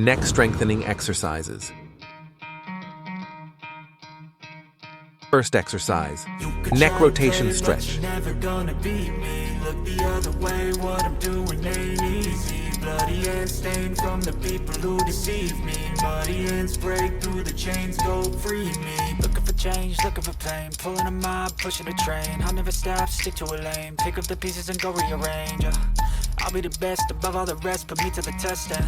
Neck strengthening exercises. First exercise, neck rotation stretch. Never gonna beat me. Look the other way, what I'm doing ain't easy. Bloody hands stained from the people who deceive me. Muddy hands break through the chains, go free me. Looking for change, looking for pain. Pulling a mob, pushing a train. I'll never stop, stick to a lane. Pick up the pieces and go rearrange. I'll be the best above all the rest, put me to the test and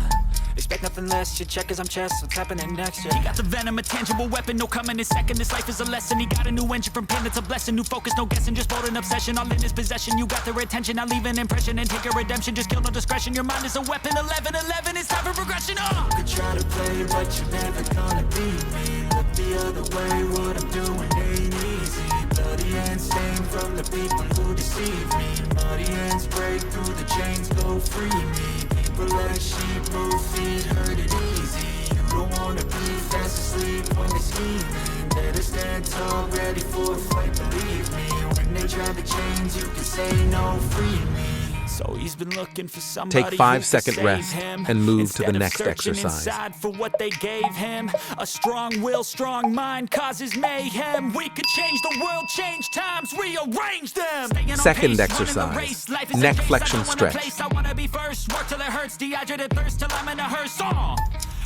expect nothing less. You check as I'm chess, what's happening next? Yeah. He got the venom, a tangible weapon, no coming in second. This life is a lesson. He got a new engine from pain, it's a blessing. New focus, no guessing, just bold and obsession. All in his possession, you got their attention. I'll leave an impression and take a redemption. Just kill no discretion. Your mind is a weapon. 11-11, it's time for progression. You could try to play, but you're never gonna beat me. Look the other way, what I'm doing ain't easy. Bloody hands stained from the people who deceive me. Muddy hands break through the chains, go free me. People like sheep move feet, hurt it easy. You don't wanna be fast asleep when they're scheming. Better stand tall, ready for a fight, believe me. When they try to change, you can say no, free me. So he's been looking for somebody. Take 5-second rest and move to the next exercise. For what they gave him, a strong will, strong mind causes mayhem. We could change the world, change times, rearrange them. Second exercise, neck flexion stretch. I wanna be first, work till it hurts, dehydrated thirst till I'm in a hearse.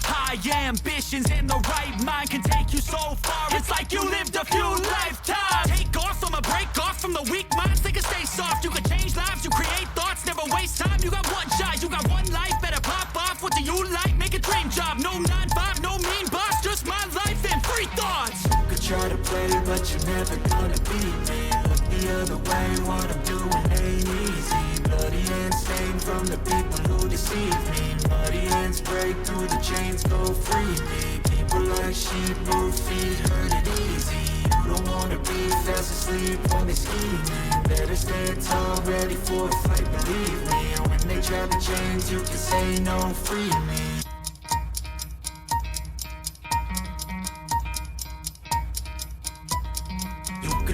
High ambitions in the right mind can take you so far. It's like you lived a few lifetimes. Take off from a break off from the weak minds. They can stay soft. You can change lives. You create thoughts. Never waste time. You got one shot. You got one life. Better pop off. What do you like? Make a dream job. No 9-5. No mean boss. Just my life and free thoughts. You could try to play, but you're never gonna beat me. Look the other way. What I'm doing ain't easy. Bloody hands stained from the people who deceive me. Muddy hands break through the chains, go free me. People like sheep move feet, hurt it easy. You don't wanna be fast asleep when they're scheming. Better stand tall, ready for a fight, believe me. When they try to change, you can say no, free me.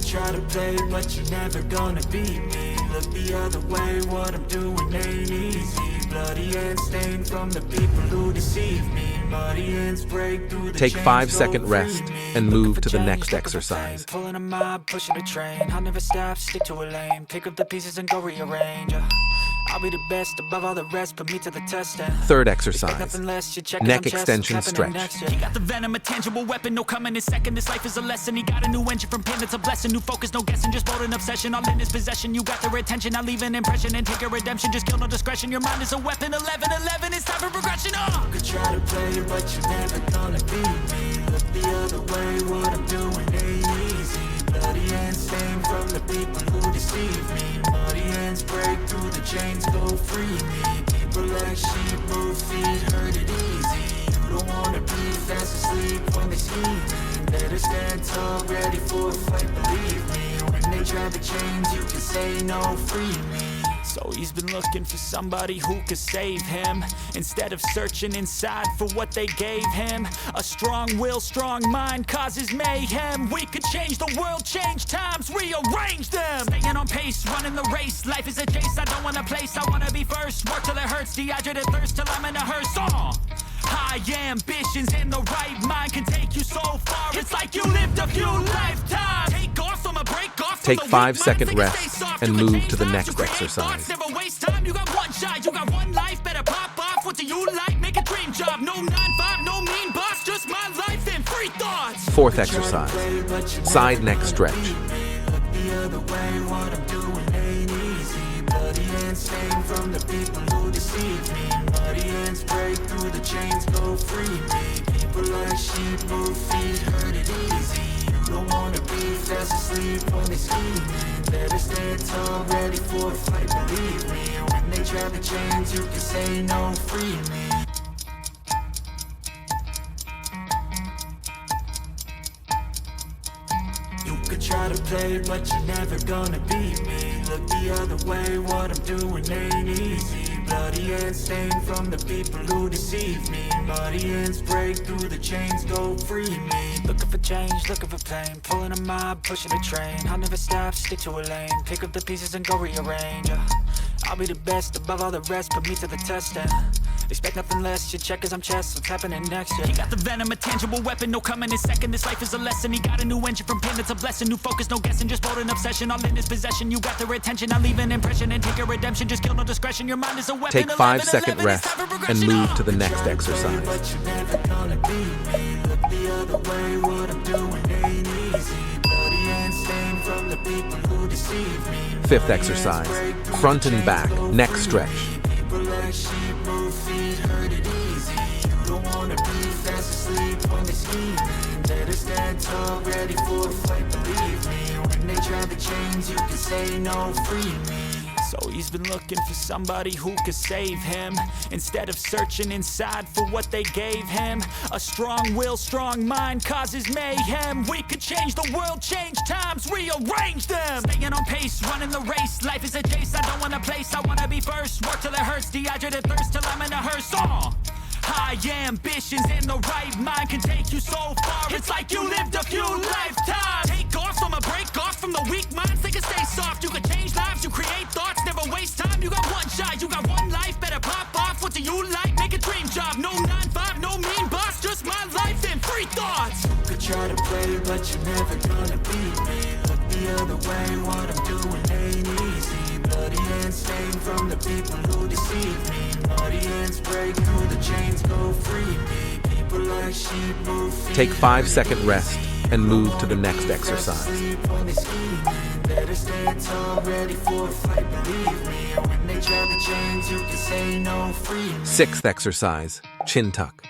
Try to play, but you're never gonna beat me. Look the other way, what I'm doing ain't easy. Bloody hands stained from the people who deceive me. Muddy hands break through the Take chains, 5-second go rest free me. and move to the Change, next looking for exercise. pain. Pulling a mob, pushing a train. I'll never stop, stick to a lane. Pick up the pieces and go rearrange. I'll be the best above all the rest, put me to the test and Third exercise, neck chest, extension stretch. He got the venom, a tangible weapon, no coming in second. This life is a lesson. He got a new engine from pain, it's a blessing. New focus, no guessing, just bold and obsession. All in his possession, you got their attention. I'll leave an impression and take a redemption. Just kill no discretion. Your mind is a weapon. 11-11, it's time for progression. You could try to play, but you're never gonna beat me. Look the other way, what I'm doing ain't easy. Bloody hands stained from the people who deceive me. Muddy hands break through the chains, go free me. People like sheep move feet, hurt it easy. You don't wanna be fast asleep when they're scheming. Better stand tall, ready for a fight, believe me. When they try to change, you can say no, free me. So he's been looking for somebody who could save him. Instead of searching inside for what they gave him, a strong will, strong mind causes mayhem. We could change the world, change times, rearrange them. Staying on pace, running the race. Life is a chase, I don't want a place. I wanna be first, work till it hurts, dehydrated thirst till I'm in a hearse. High ambitions in the right mind can take you so far. It's like you lived a few lifetimes. Take off from a break off. Take 5-second rest and move to the next exercise. Never waste time. You got one shot. You got one life. Better pop off. What do you like? Make a dream job. No 9-5. No mean boss. Just my life and free thoughts. Fourth exercise, side neck stretch. The other way, what I'm doing ain't easy. Bloody hands stained from the people who deceive me. Muddy hands break through the chains, go free me. People like sheep move feet, hurt it easy. You don't wanna be fast asleep when they're scheming. Better stand tall, ready for a fight, believe me. When they try to change, you can say no, free me. You could try to play, but you're never gonna beat me. Look the other way, what I'm doing ain't easy. Bloody hands stained from the people who deceive me. Muddy hands break through the chains, go free me. Looking for change, looking for pain. Pulling a mob, pushing a train. I'll never stop, stick to a lane. Pick up the pieces and go rearrange. I'll be the best above all the rest, put me to the test and Expect nothing less, you check as I'm chess, what's happening next, yeah. He got the venom, a tangible weapon, no coming in second. This life is a lesson, he got a new engine from pain, it's a blessing. New focus, no guessing, just bold and obsession. All in his possession, you got their attention. I leave an impression and take a redemption. Just kill, no discretion, your mind is a weapon. Take 5-second rest and move to the next exercise. But you're never gonna beat me. Look the other way, what I'm doing ain't easy. Bloody and stained from the people who deceive me. 5th exercise, front and back, neck stretch. People like sheep move feet, hurt it easy. You don't wanna be fast asleep when they scheming. Better stand tall, ready for a fight, believe me. When they try the chains, you can say no, free me. So he's been looking for somebody who could save him, instead of searching inside for what they gave him. A strong will, strong mind causes mayhem. We could change the world, change times, rearrange them. Staying on pace, running the race. Life is a chase, I don't want a place, I wanna be first. Work till it hurts, dehydrated thirst till I'm in a hearse. High ambitions in the right mind can take you so far. It's like you lived a few lifetimes. Take off from a break off from the weak minds. They can stay soft. You can change lives. You create thoughts. Never waste time. You got one shot. You got one life. Better pop off. What do you like? Make a dream job. No 9-5. No mean boss. Just my life and free thoughts. You could try to play, but you're never gonna beat me. Look the other way. What I'm doing ain't easy. Bloody hands stained from the people who deceive me. Muddy hands break through the chains, go free me. People like sheep move feet. Take 5-second rest and move to the next exercise. Better stand tall, ready for a fight, believe me. When they try the chains, you can say no, free me. 6th exercise, chin tuck.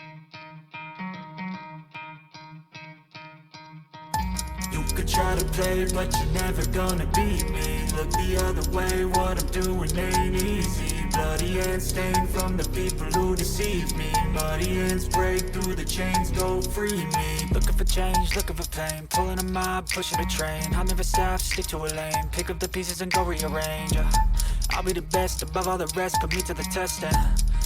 You could try to play, but you're never gonna beat me. Look the other way, what I'm doing ain't easy. Bloody hands stained from the people who deceive me. Muddy hands break through the chains, go free me. Looking for change, looking for pain. Pulling a mob, pushing a train. I'll never stop, stick to a lane. Pick up the pieces and go rearrange. I'll be the best above all the rest, put me to the test and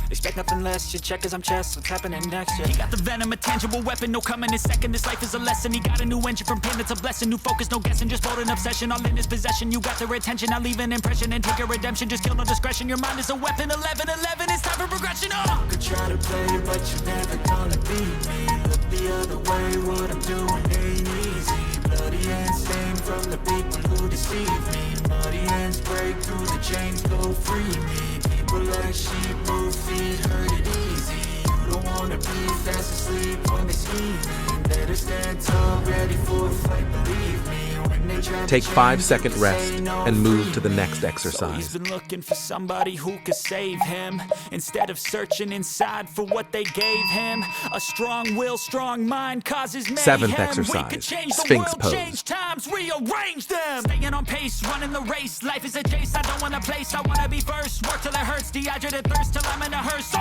expect nothing less, you check as I'm chess, what's happening next, yeah. He got the venom, a tangible weapon, no coming in second. This life is a lesson, he got a new engine from pain, it's a blessing. New focus, no guessing, just bold and obsession. All in his possession, you got their attention. I leave an impression and take a redemption. Just kill, no discretion, your mind is a weapon. 11-11, it's time for progression, You could try to play, but you're never gonna beat me. Look the other way, what I'm doing ain't easy. Bloody hands stained from the people who deceive me. Muddy hands break through the chains, go free me. People like sheep move feet, hurt it easy. You don't wanna be fast asleep when they scheming. Better stand tall, ready for a fight, believe me. When they try Take to 5-second change, rest say no, and move free to the me. next So exercise. he's been looking for somebody who could save him, instead of searching inside for what they gave him. A strong will, strong mind causes mayhem. 7th We exercise, could change the Sphinx world, Pose. change times, rearrange them. Staying on pace, running the race. Life is a chase, I don't want a place, I wanna be first. Work till it hurts, dehydrated thirst till I'm in a hearse.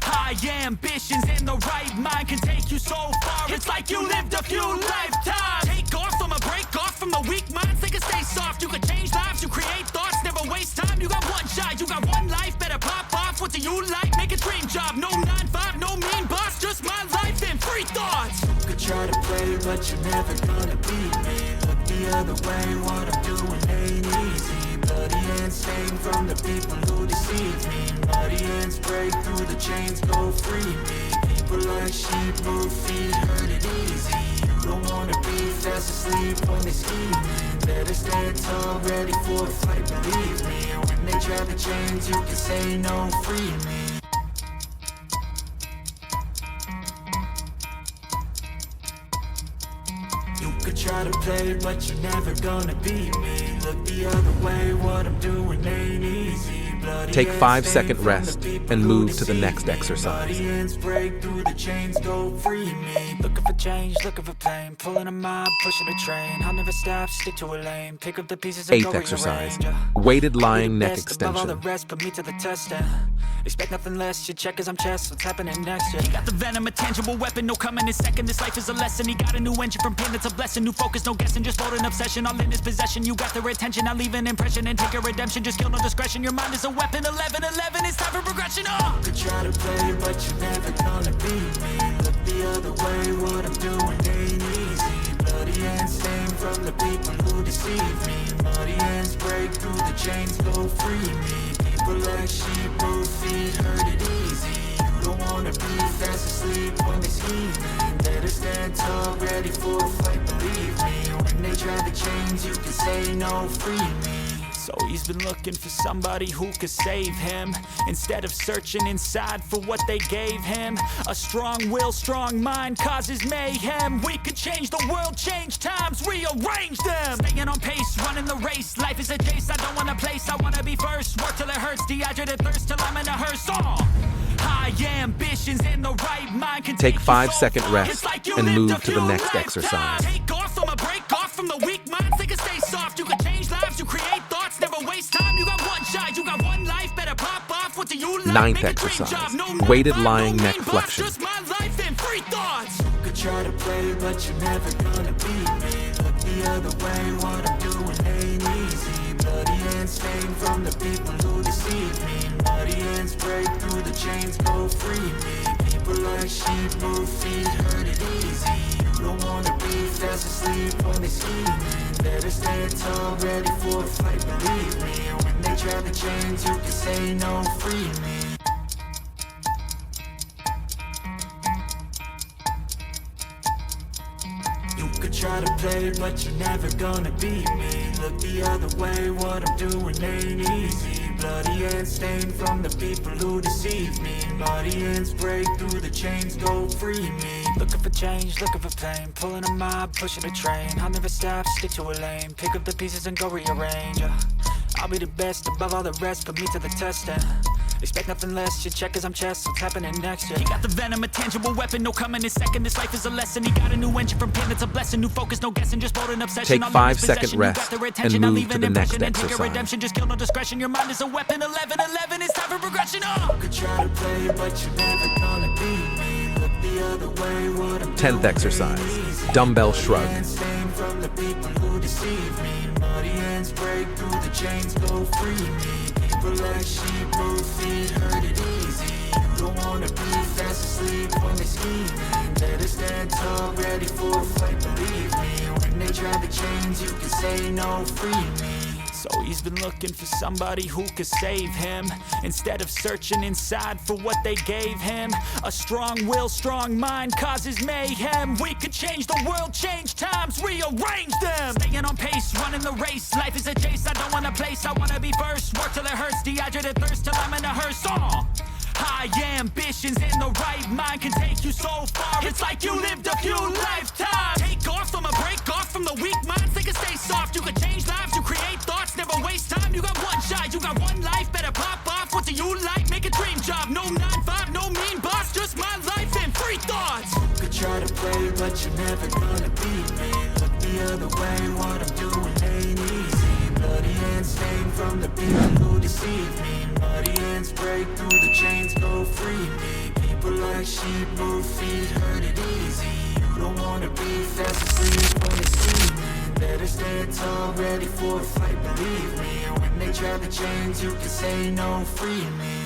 High ambitions in the right mind can take you so far. It's like you lived a few lifetimes. Take off from a break off from the weak minds. They can stay soft. You can change lives. You create thoughts. Never waste time. You got one shot. You got one life. Better pop off. What do you like? Make a dream job. No 9-5. No mean boss. Just my life and free thoughts. You could try to play, but you're never gonna beat me. Look the other way. What I'm doing ain't easy. Bloody hands stained from the people who deceive me. Muddy hands break through the chains, go free me. People like sheep move feet, hurt it easy. You don't wanna be fast asleep when they scheming. Better stand tall, ready for a fight, believe me. When they try the chains, you can say no, free me. You could try to play, but you're never gonna beat me. Look the other way, what I'm doing ain't easy. Bloody Take hands 5-second stained from rest the people and who move to the deceive next me. exercise. Bloody hands break through the chains, go free me. Looking for change, looking for pain. Pulling a mob, pushing a train. I'll never stop, stick to a lane. Pick up the pieces and 8th go exercise, rearrange. weighted I'll be lying the neck best above all the extension. rest, put me to the test and expect nothing less, you check as I'm chess, what's happening next, yeah. He got the venom, a tangible weapon, no coming in second. This life is a lesson, he got a new engine from pain, it's a blessing. New focus, no guessing, just bold and obsession. All in his possession, you got their attention. I leave an impression and take a redemption. Just kill, no discretion, your mind is a weapon. 11-11, it's time for progression, You could try to play, but you're never gonna beat me. Look the other way, what I'm doing ain't easy. Bloody hands stained from the people who deceive me. Muddy hands break through the chains, go free me. People like sheep move feet, hurt it easy. wanna be fast asleep when they scheming. Better stand tall, ready for a fight, believe me. When they try to change, you can say no, free me. So he's been looking for somebody who could save him, instead of searching inside for what they gave him. A strong will, strong mind causes mayhem. We could change the world, change times, rearrange them. Staying on pace, running the race. Life is a chase, I don't want a place, I wanna be first. Work till it hurts, dehydrated thirst till I'm in a hearse. High ambitions and the right mind can Take you 5-second far. rest It's like you and lived move a to the few next lifetimes. exercise. Take off from a break off from the weak minds. They can stay soft. You can change lives. You create thoughts. Never waste time. You got one shot. You got one life. Better pop off. What do you like? Ninth Make a dream exercise, job. No weighted 9-5, lying no neck mean boss, flexion. Just my life and free thoughts. You could try to play, but you're never gonna beat me. Look the other way, what I'm doing ain't easy. Bloody hands stained from the people who deceive me. Muddy hands break through the chains, go free me. People like sheep move feet, hurt it easy. You don't wanna be fast asleep when they scheming. Better stand tall, ready for a fight, believe me. When they try to change, you can say no, free me. You could try to play, but you're never gonna beat me. Look the other way, what I'm doing ain't easy. Bloody hands stained from the people who deceive me. Muddy hands break through the chains, go free me. Looking for change, looking for pain. Pulling a mob, pushing a train. I'll never stop, stick to a lane. Pick up the pieces and go rearrange. I'll be the best above all the rest. Put me to the test and expect nothing less. Your check is I'm chest, what's happening next? He got the venom, a tangible weapon. No coming in second. This life is a lesson. He got a new engine from pain. It's a blessing. New focus, no guessing. Just bold and obsession. Take I'll leave his 5-second possession. You got rest their and attention. I'll move leave to an the next impression and take a exercise. redemption. Just kill no discretion. Your mind is a weapon. 11-11. It's time for progression. You could try to play, but you're never gonna beat me. Look the other way, what I'm 10th doing exercise, ain't easy. dumbbell shrug. Hands stained from the people who deceive me. Muddy hands break through the chains, go free me. People like sheep move feet, hurt it easy. You don't wanna be fast asleep when they scheming. Better stand tall, ready for a fight, believe me. When they try to change, you can say no, free me. So he's been looking for somebody who could save him, instead of searching inside for what they gave him. A strong will, strong mind causes mayhem. We could change the world, change times, rearrange them. Staying on pace, running the race. Life is a chase, I don't want a place, I wanna be first. Work till it hurts, dehydrated thirst till I'm in a hearse. High ambitions and the right mind can take you so far. It's like you lived a few lifetimes. Take off from a break off from the weak minds. They can stay soft. You can change lives. You create thoughts. Never waste time. You got one shot. You got one life. Better pop off. What do you like? Make a dream job. No 9-5. No mean boss. Just my life and free thoughts. You could try to play, but you're never gonna beat me. Look the other way. What I'm doing ain't easy. Bloody hands stained from the people who deceive me. Muddy hands break through the chains, go free me. People like sheep move feet, hurt it easy. You don't wanna be fast asleep when it's scheming. Better stand tall, ready for a fight, believe me. When they try to change, you can say no, free me.